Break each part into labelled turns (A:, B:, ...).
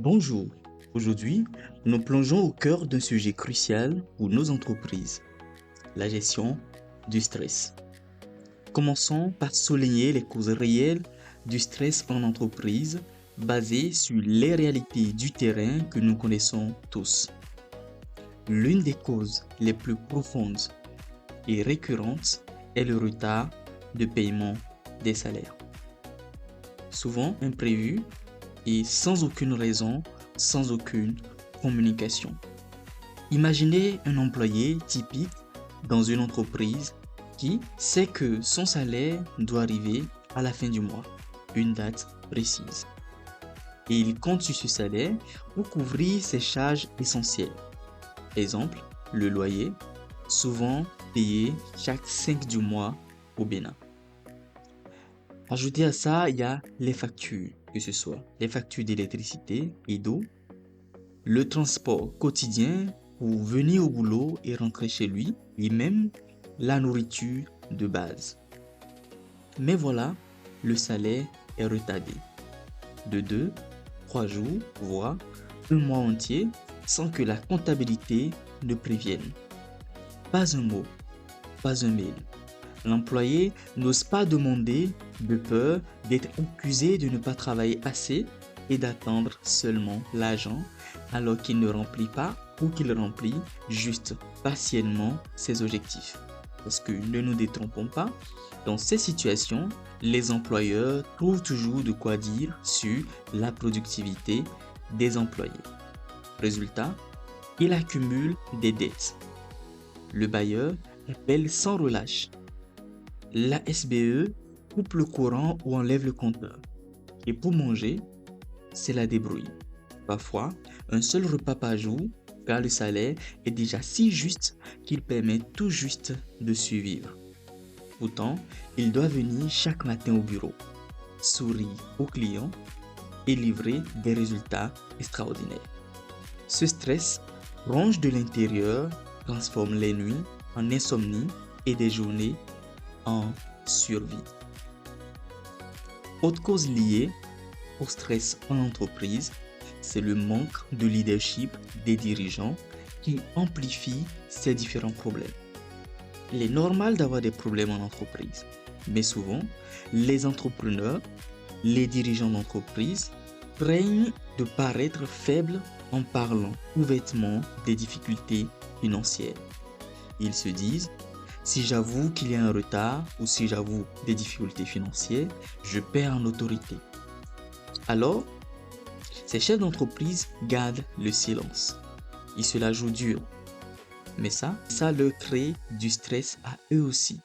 A: Bonjour, aujourd'hui nous plongeons au cœur d'un sujet crucial pour nos entreprises, la gestion du stress. Commençons par souligner les causes réelles du stress en entreprise basées sur les réalités du terrain que nous connaissons tous. L'une des causes les plus profondes et récurrentes est le retard de paiement des salaires. Souvent imprévu et sans aucune raison, sans aucune communication. Imaginez un employé typique dans une entreprise qui sait que son salaire doit arriver à la fin du mois, une date précise. Et il compte sur ce salaire pour couvrir ses charges essentielles. Exemple, le loyer, souvent payé chaque 5 du mois au Bénin. Ajouté à ça, il y a les factures, que ce soit les factures d'électricité et d'eau, le transport quotidien pour venir au boulot et rentrer chez lui, et même la nourriture de base. Mais voilà, le salaire est retardé de 2, 3 jours, voire un mois entier, sans que la comptabilité ne prévienne. Pas un mot, pas un mail. L'employé n'ose pas demander de peur d'être accusé de ne pas travailler assez et d'attendre seulement l'argent alors qu'il ne remplit pas ou qu'il remplit juste partiellement ses objectifs. Parce que ne nous détrompons pas, dans ces situations, les employeurs trouvent toujours de quoi dire sur la productivité des employés. Résultat, ils accumulent des dettes. Le bailleur appelle sans relâche. La SBE coupe le courant ou enlève le compteur. Et pour manger, c'est la débrouille. Parfois, un seul repas par jour, car le salaire est déjà si juste qu'il permet tout juste de survivre. Pourtant, il doit venir chaque matin au bureau, sourire aux clients et livrer des résultats extraordinaires. Ce stress ronge de l'intérieur, transforme les nuits en insomnie et des journées en survie. Autre cause liée au stress en entreprise, c'est le manque de leadership des dirigeants qui amplifie ces différents problèmes. Il est normal d'avoir des problèmes en entreprise, mais souvent, les entrepreneurs, les dirigeants d'entreprise craignent de paraître faibles en parlant ouvertement des difficultés financières. Ils se disent: si j'avoue qu'il y a un retard ou si j'avoue des difficultés financières, je perds en autorité. Alors, ces chefs d'entreprise gardent le silence. Ils se la jouent dur. Mais ça leur crée du stress à eux aussi.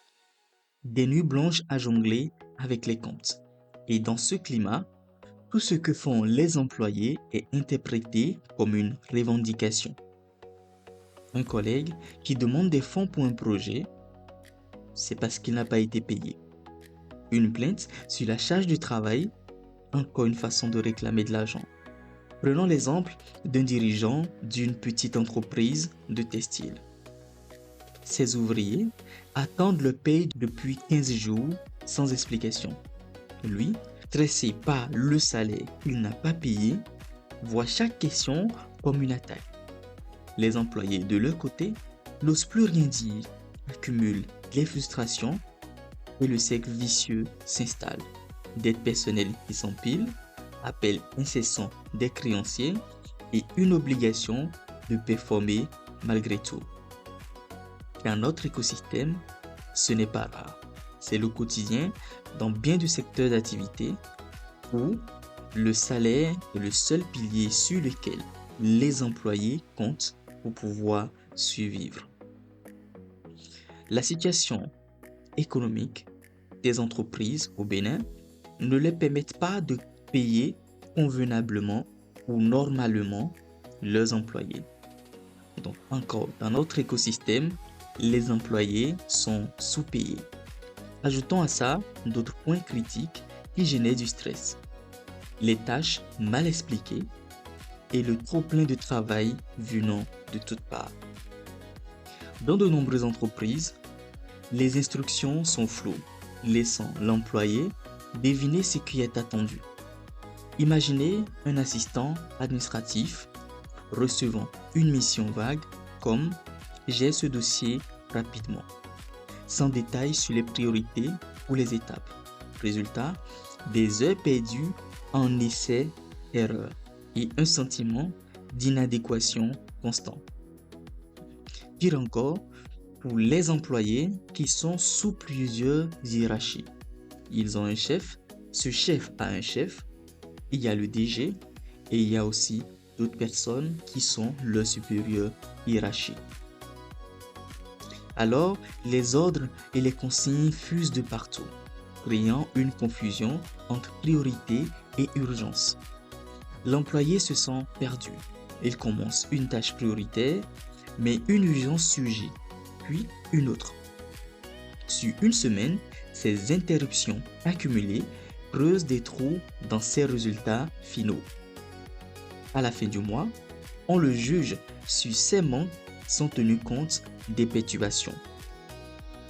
A: Des nuits blanches à jongler avec les comptes. Et dans ce climat, tout ce que font les employés est interprété comme une revendication. Un collègue qui demande des fonds pour un projet, c'est parce qu'il n'a pas été payé. Une plainte sur la charge de travail, encore une façon de réclamer de l'argent. Prenons l'exemple d'un dirigeant d'une petite entreprise de textile. Ses ouvriers attendent le paye depuis 15 jours sans explication. Lui, stressé par le salaire qu'il n'a pas payé, voit chaque question comme une attaque. Les employés de leur côté n'osent plus rien dire, accumulent les frustrations et le cercle vicieux s'installe. Dettes personnelles qui s'empilent, appels incessants des créanciers et une obligation de performer malgré tout. Dans notre écosystème, ce n'est pas rare. C'est le quotidien dans bien du secteur d'activité où le salaire est le seul pilier sur lequel les employés comptent pour pouvoir survivre. La situation économique des entreprises au Bénin ne les permet pas de payer convenablement ou normalement leurs employés. Donc encore, dans notre écosystème, les employés sont sous-payés. Ajoutons à ça d'autres points critiques qui génèrent du stress. Les tâches mal expliquées et le trop-plein de travail venant de toutes parts. Dans de nombreuses entreprises, les instructions sont floues, laissant l'employé deviner ce qui est attendu. Imaginez un assistant administratif recevant une mission vague comme j'ai ce dossier rapidement, sans détail sur les priorités ou les étapes. Résultat, des heures perdues en essais-erreurs et un sentiment d'inadéquation constant. Pire encore, pour les employés qui sont sous plusieurs hiérarchies. Ils ont un chef, ce chef a un chef, il y a le DG et il y a aussi d'autres personnes qui sont leurs supérieurs hiérarchiques. Alors, les ordres et les consignes fusent de partout, créant une confusion entre priorité et urgence. L'employé se sent perdu. Il commence une tâche prioritaire, mais une urgence surgit, puis une autre. Sur une semaine, ces interruptions accumulées creusent des trous dans ses résultats finaux. À la fin du mois, on le juge sur ses manques sans tenir compte des perturbations.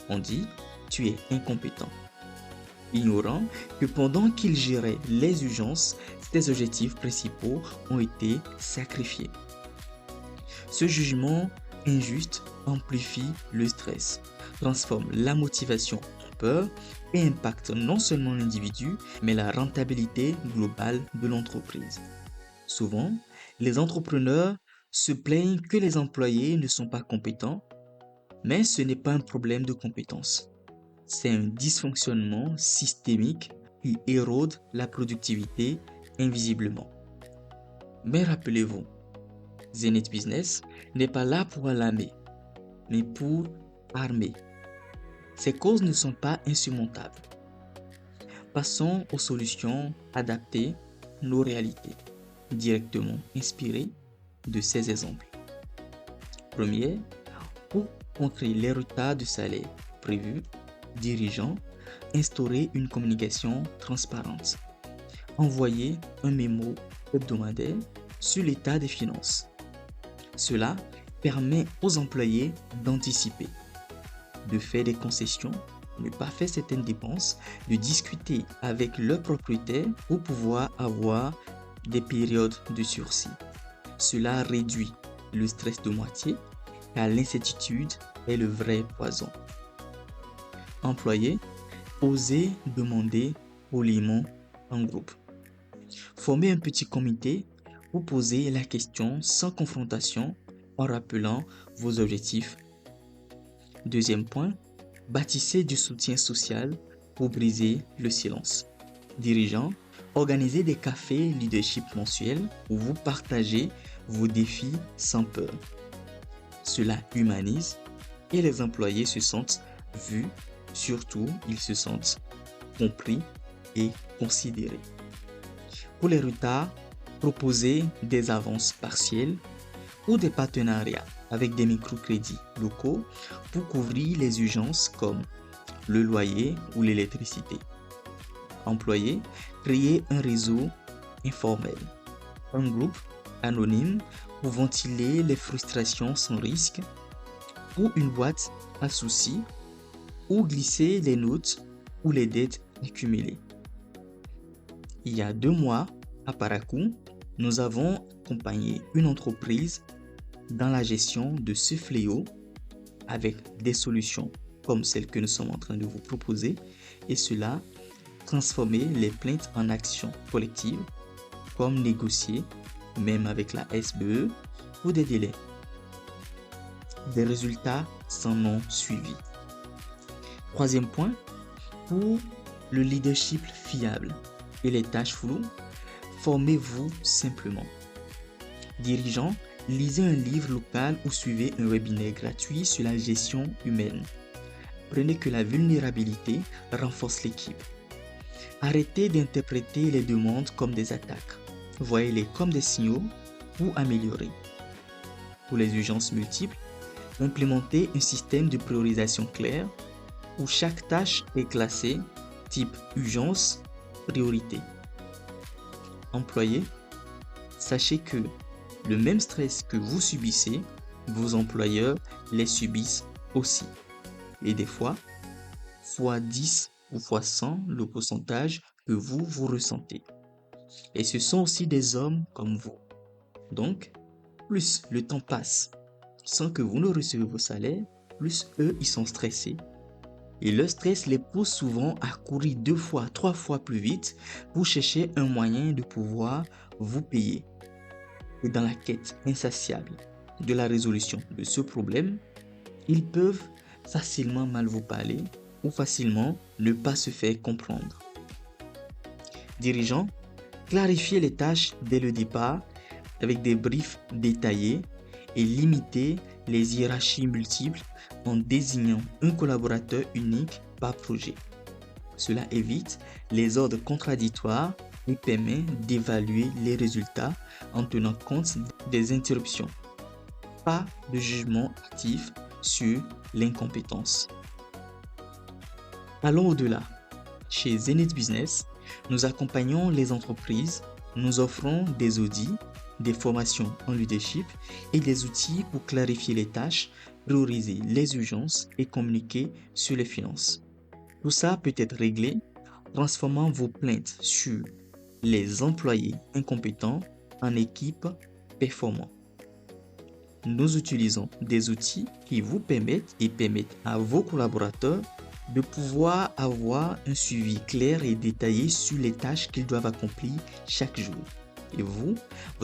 A: On dit tu es incompétent, ignorant que pendant qu'il gérait les urgences, ses objectifs principaux ont été sacrifiés. Ce jugement injuste amplifie le stress, transforme la motivation en peur et impacte non seulement l'individu, mais la rentabilité globale de l'entreprise. Souvent, les entrepreneurs se plaignent que les employés ne sont pas compétents, mais ce n'est pas un problème de compétence. C'est un dysfonctionnement systémique qui érode la productivité invisiblement. Mais rappelez-vous, Zenith Business n'est pas là pour alarmer, mais pour armer. Ces causes ne sont pas insurmontables. Passons aux solutions adaptées à nos réalités, directement inspirées de ces exemples. Premier, pour contrer les retards de salaire prévus, dirigeants, instaurer une communication transparente. Envoyer un mémo hebdomadaire sur l'état des finances. Cela permet aux employés d'anticiper, de faire des concessions, ne pas faire certaines dépenses, de discuter avec leur propriétaire pour pouvoir avoir des périodes de sursis. Cela réduit le stress de moitié car l'incertitude est le vrai poison. Employés, osez demander poliment en groupe. Formez un petit comité pour poser la question sans confrontation en rappelant vos objectifs. Deuxième point, bâtissez du soutien social pour briser le silence. Dirigeants, organisez des cafés leadership mensuels où vous partagez vos défis sans peur. Cela humanise et les employés se sentent vus, surtout ils se sentent compris et considérés. Pour les retards, proposez des avances partielles ou des partenariats avec des microcrédits locaux pour couvrir les urgences comme le loyer ou l'électricité. Employés, créez un réseau informel, un groupe anonyme pour ventiler les frustrations sans risque ou une boîte à soucis ou glisser les notes ou les dettes accumulées. Il y a 2 mois, à Parakou, nous avons accompagné une entreprise dans la gestion de ce fléau avec des solutions comme celles que nous sommes en train de vous proposer et cela transformer les plaintes en actions collectives comme négocier même avec la SBE ou des délais. Des résultats s'en ont suivi. Troisième point, pour le leadership fiable et les tâches floues, formez-vous simplement. Dirigeants, lisez un livre local ou suivez un webinaire gratuit sur la gestion humaine. Prenez que la vulnérabilité renforce l'équipe. Arrêtez d'interpréter les demandes comme des attaques. Voyez-les comme des signaux pour améliorer. Pour les urgences multiples, implémentez un système de priorisation clair où chaque tâche est classée type urgence, priorité. Employés, sachez que le même stress que vous subissez, vos employeurs les subissent aussi. Et des fois, fois 10 ou fois 100 le pourcentage que vous ressentez. Et ce sont aussi des hommes comme vous. Donc, plus le temps passe sans que vous ne recevez vos salaires, plus eux, ils sont stressés. Et le stress les pousse souvent à courir 2 fois, 3 fois plus vite pour chercher un moyen de pouvoir vous payer. Et dans la quête insatiable de la résolution de ce problème, ils peuvent facilement mal vous parler ou facilement ne pas se faire comprendre. Dirigeants, clarifiez les tâches dès le départ avec des briefs détaillés et limitez les hiérarchies multiples en désignant un collaborateur unique par projet. Cela évite les ordres contradictoires et permet d'évaluer les résultats en tenant compte des interruptions. Pas de jugement actif sur l'incompétence. Allons au-delà. Chez Zenith Business, nous accompagnons les entreprises, nous offrons des audits, des formations en leadership et des outils pour clarifier les tâches, prioriser les urgences et communiquer sur les finances. Tout ça peut être réglé transformant vos plaintes sur les employés incompétents en équipes performantes. Nous utilisons des outils qui vous permettent et permettent à vos collaborateurs de pouvoir avoir un suivi clair et détaillé sur les tâches qu'ils doivent accomplir chaque jour. Et vous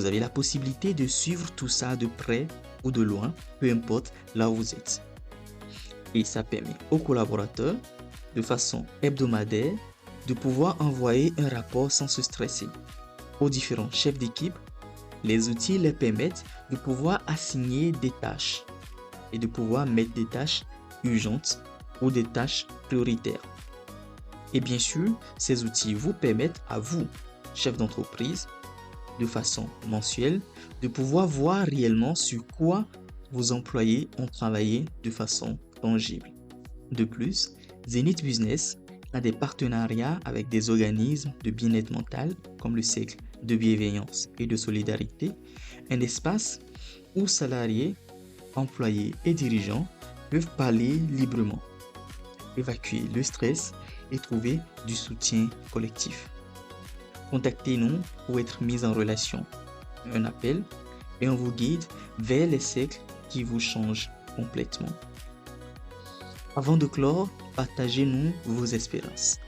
A: avez la possibilité de suivre tout ça de près ou de loin, peu importe là où vous êtes. Et ça permet aux collaborateurs, de façon hebdomadaire, de pouvoir envoyer un rapport sans se stresser. Aux différents chefs d'équipe, les outils leur permettent de pouvoir assigner des tâches et de pouvoir mettre des tâches urgentes ou des tâches prioritaires. Et bien sûr, ces outils vous permettent à vous, chef d'entreprise, de façon mensuelle, de pouvoir voir réellement sur quoi vos employés ont travaillé de façon tangible. De plus, Zenith Business a des partenariats avec des organismes de bien-être mental comme le Cercle de bienveillance et de solidarité, un espace où salariés, employés et dirigeants peuvent parler librement, évacuer le stress et trouver du soutien collectif. Contactez-nous pour être mis en relation. Un appel et on vous guide vers les cercles qui vous changent complètement. Avant de clore, partagez-nous vos expériences.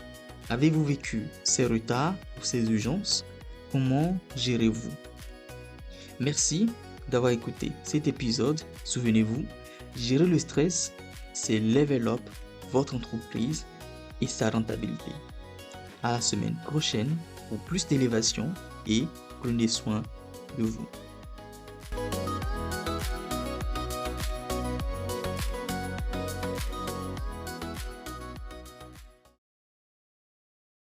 A: Avez-vous vécu ces retards ou ces urgences? Comment gérez-vous? Merci d'avoir écouté cet épisode. Souvenez-vous, gérer le stress, c'est level up votre entreprise et sa rentabilité. À la semaine prochaine pour plus d'élévation et prenez soin de vous.